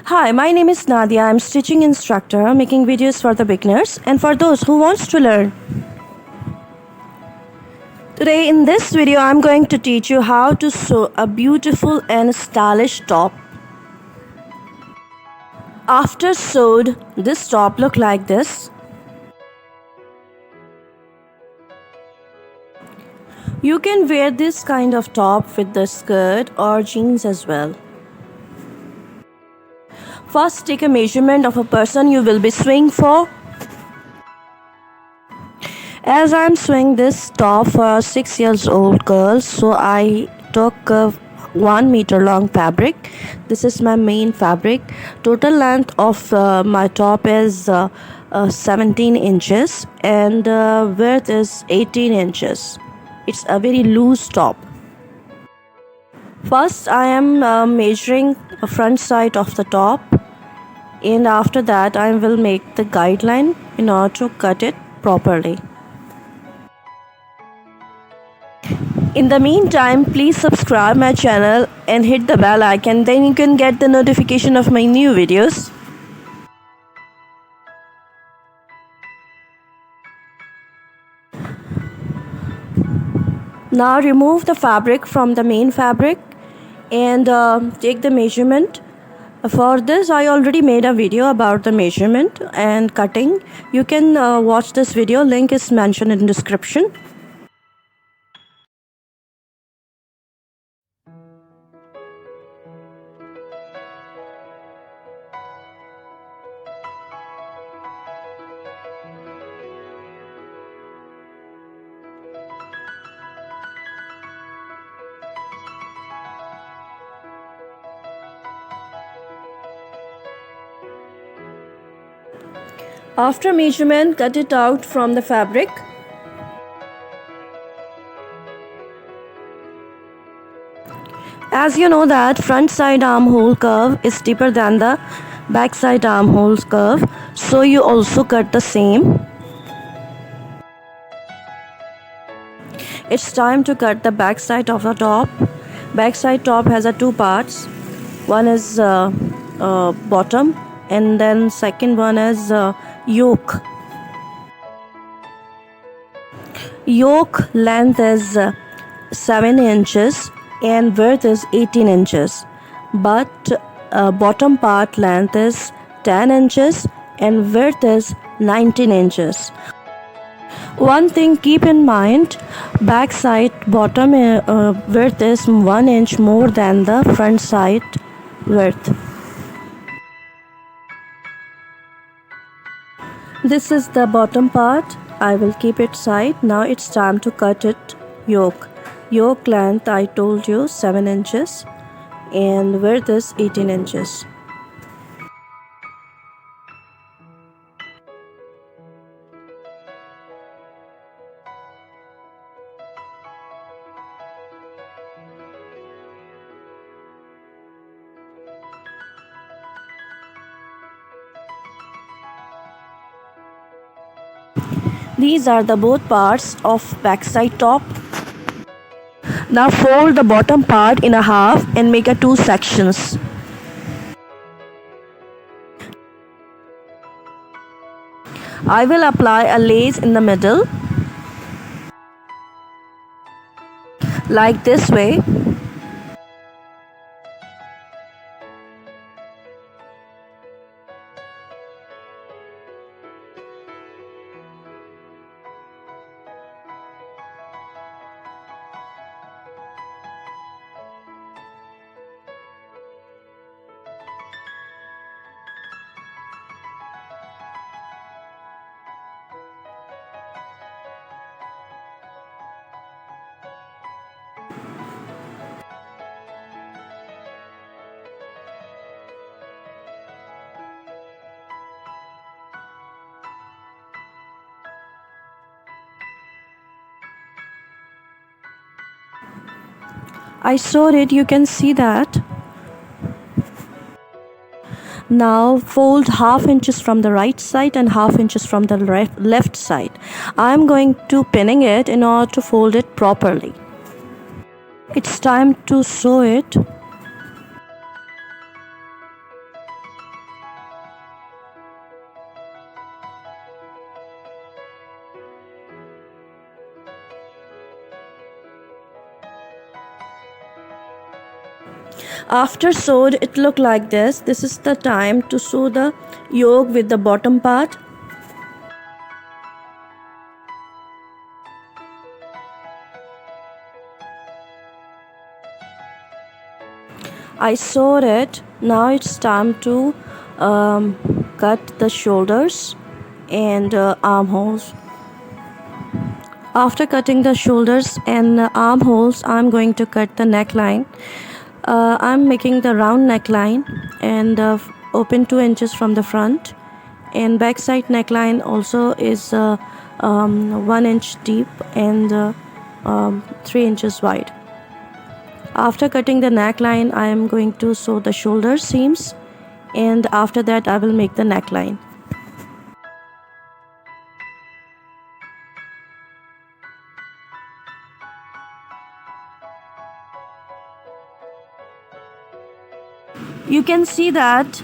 Hi, my name is Nadia. I'm stitching instructor making videos for the beginners and for those who wants to learn. Today in this video I'm going to teach you how to sew a beautiful and stylish top. After sewed, this top look like this. You can wear this kind of top with the skirt or jeans as well. First, take a measurement of a person you will be sewing for. As I am sewing this top for a 6 years old girl, so I took a 1 meter long fabric. This is my main fabric. Total length of my top is 17 inches and width is 18 inches. It's a very loose top. First, I am measuring the front side of the top, and after that I will make the guideline in order to cut it properly. In the meantime, please subscribe my channel and hit the bell icon, then you can get the notification of my new videos. Now remove the fabric from the main fabric and take the measurement. For this I already made a video about the measurement and cutting. You can watch this video, link is mentioned in description. After measurement, cut it out from the fabric. As you know that front side armhole curve is deeper than the back side armhole curve, so you also cut the same. It's time to cut the back side of the top. Back side top has two parts. One is bottom and then second one is yoke. Yoke length is 7 inches and width is 18 inches, but bottom part length is 10 inches and width is 19 inches. One thing keep in mind, back side bottom width is 1 inch more than the front side width. This is the bottom part. I will keep it side. Now it's time to cut it yoke. Yoke length I told you 7 inches and width is 18 inches. These are the both parts of backside top. Now fold the bottom part in a half and make a 2 sections. I will apply a lace in the middle, like this way. I sewed it, you can see that. Now fold half inches from the right side and half inches from the left side. I am going to pinning it in order to fold it properly. It's time to sew it. After sewed, it looked like this. This is the time to sew the yoke with the bottom part. I sewed it. Now it's time to cut the shoulders and armholes. After cutting the shoulders and armholes, I'm going to cut the neckline. I'm making the round neckline and open 2 inches from the front, and backside neckline also is 1 inch deep and 3 inches wide. After cutting the neckline, I am going to sew the shoulder seams, and after that I will make the neckline. You can see that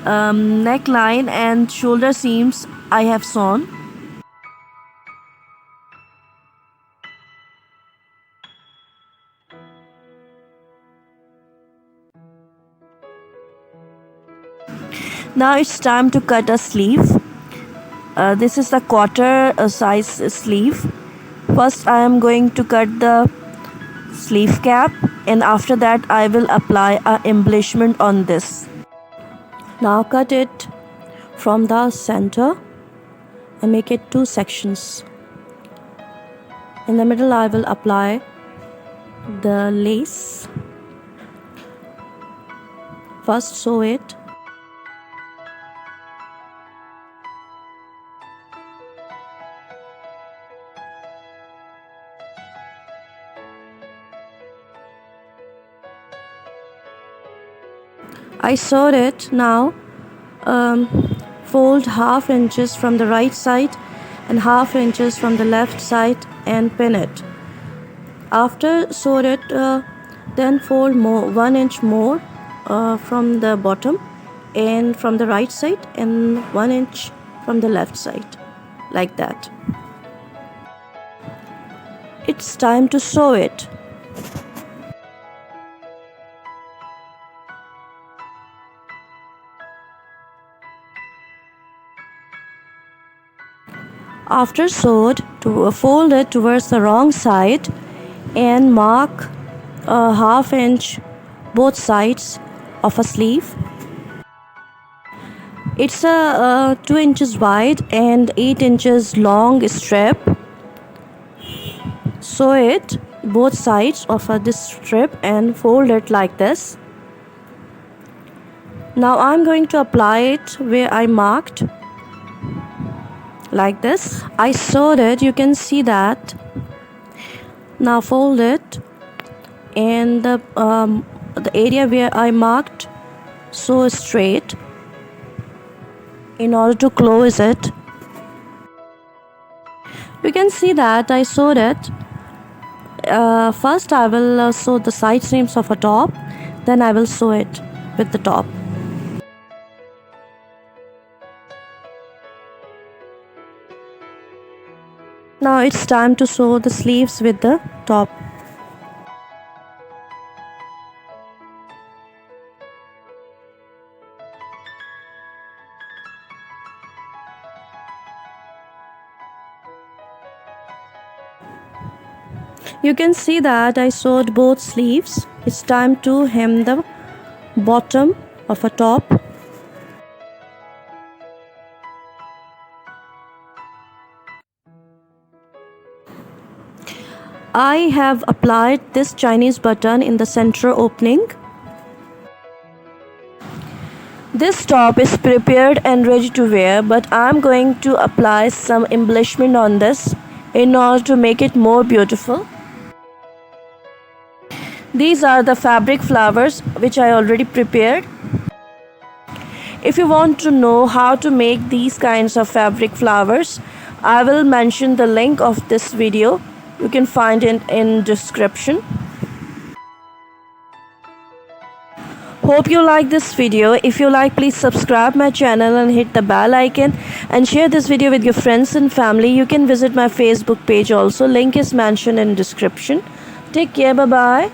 neckline and shoulder seams I have sewn. Now it's time to cut a sleeve. This is the quarter size sleeve. First I am going to cut the sleeve cap, and after that I will apply a embellishment on this. Now cut it from the center and make it 2 sections. In the middle I will apply the lace. First sew it. I sewed it. Now fold 1/2 inches from the right side and 1/2 inches from the left side and pin it. After sewed it, then fold 1 inch more from the bottom and from the right side and 1 inch from the left side, like that. It's time to sew it. After sewed, to fold it towards the wrong side and mark 1/2 inch both sides of a sleeve. It's a 2 inches wide and 8 inches long strip. Sew it both sides of this strip and fold it like this. Now I'm going to apply it where I marked, like this. I sewed it, you can see that. Now fold it, and the area where I marked, sew straight in order to close it. You can see that I sewed it. First I will sew the side seams of a top, then I will sew it with the top. Now it's time to sew the sleeves with the top. You can see that I sewed both sleeves. It's time to hem the bottom of a top. I have applied this Chinese button in the center opening. This top is prepared and ready to wear, but I'm going to apply some embellishment on this in order to make it more beautiful. These are the fabric flowers which I already prepared. If you want to know how to make these kinds of fabric flowers, I will mention the link of this video. You can find it in description. Hope you like this video. If you like, please subscribe my channel and hit the bell icon and share this video with your friends and family. You can visit my Facebook page also. Link is mentioned in description. Take care. Bye bye.